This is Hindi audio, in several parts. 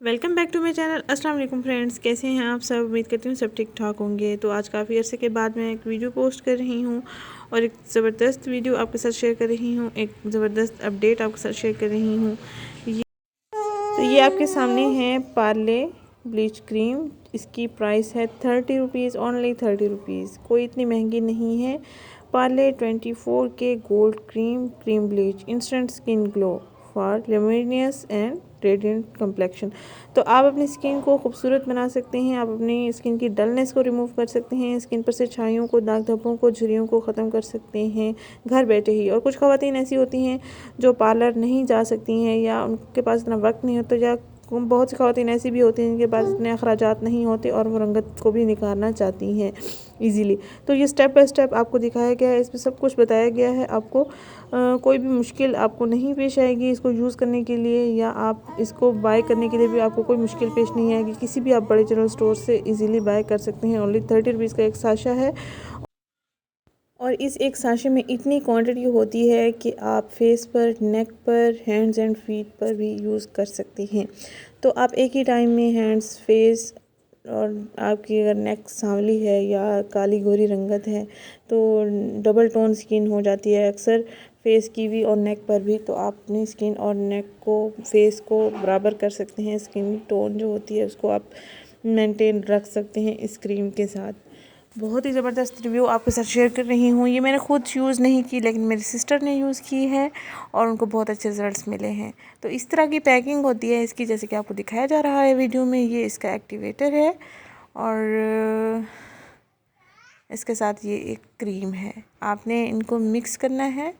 Welcome back to my channel. अस्सलाम वालेकुम फ्रेंड्स, कैसे हैं आप सब। उम्मीद करती हूँ सब ठीक ठाक होंगे। तो आज काफ़ी अरसे के बाद मैं एक वीडियो पोस्ट कर रही हूँ और एक ज़बरदस्त वीडियो आपके साथ शेयर कर रही हूँ, एक ज़बरदस्त अपडेट आपके साथ शेयर कर रही हूँ। ये आपके सामने है पार्ले ब्लीच क्रीम। इसकी प्राइस है 30 रुपीज़, ओनली 30 रुपीज़। कोई इतनी महंगी नहीं है। Parle 24K gold cream bleach instant skin glow for luminous and radiant complexion. तो आप अपनी स्किन को खूबसूरत बना सकते हैं, आप अपनी स्किन की डलनेस को रिमूव कर सकते हैं, स्किन पर से छाइयों को, दाग धब्बों को, झुर्रियों को ख़त्म कर सकते हैं घर बैठे ही। और कुछ ख़वातीन ऐसी होती हैं जो पार्लर नहीं जा सकती हैं या उनके पास इतना वक्त नहीं होता, या बहुत सी ख़वातीन ऐसी भी होती हैं जिनके पास इतने अखराजात नहीं होते और वो रंगत को भी निखारना चाहती हैं इजीली। तो ये स्टेप बाय स्टेप आपको दिखाया गया है, इसमें सब कुछ बताया गया है। आपको कोई भी मुश्किल आपको नहीं पेश आएगी इसको यूज़ करने के लिए, या आप इसको बाय करने के लिए भी आपको कोई मुश्किल पेश नहीं आएगी। किसी भी आप बड़े जनरल स्टोर से इजीली बाय कर सकते हैं। ओनली 30 रुपीज़ का एक साशा है और इस एक साशे में इतनी क्वांटिटी होती है कि आप फेस पर, नेक पर, हैंड्स एंड फीट पर भी यूज़ कर सकती हैं। तो आप एक ही टाइम में हैंड्स, फेस और आपकी अगर नेक सांवली है या काली गोरी रंगत है तो डबल टोन स्किन हो जाती है अक्सर फेस की भी और नेक पर भी। तो आप अपनी स्किन और नेक को, फेस को बराबर कर सकते हैं। स्किन टोन जो होती है उसको आप मेंटेन रख सकते हैं इस क्रीम के साथ। बहुत ही ज़बरदस्त रिव्यू आपके साथ शेयर कर रही हूँ। ये मैंने खुद यूज़ नहीं की लेकिन मेरी सिस्टर ने यूज़ की है और उनको बहुत अच्छे रिजल्ट्स मिले हैं। तो इस तरह की पैकिंग होती है इसकी, जैसे कि आपको दिखाया जा रहा है वीडियो में। ये इसका एक्टिवेटर है और इसके साथ ये एक क्रीम है। आपने इनको मिक्स करना है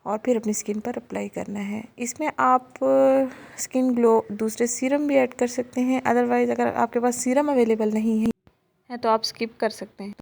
और फिर अपनी स्किन पर अप्लाई करना है। इसमें आप स्किन ग्लो दूसरे सीरम भी ऐड कर सकते हैं। अदरवाइज़ अगर आपके पास सीरम अवेलेबल नहीं है तो आप स्किप कर सकते हैं।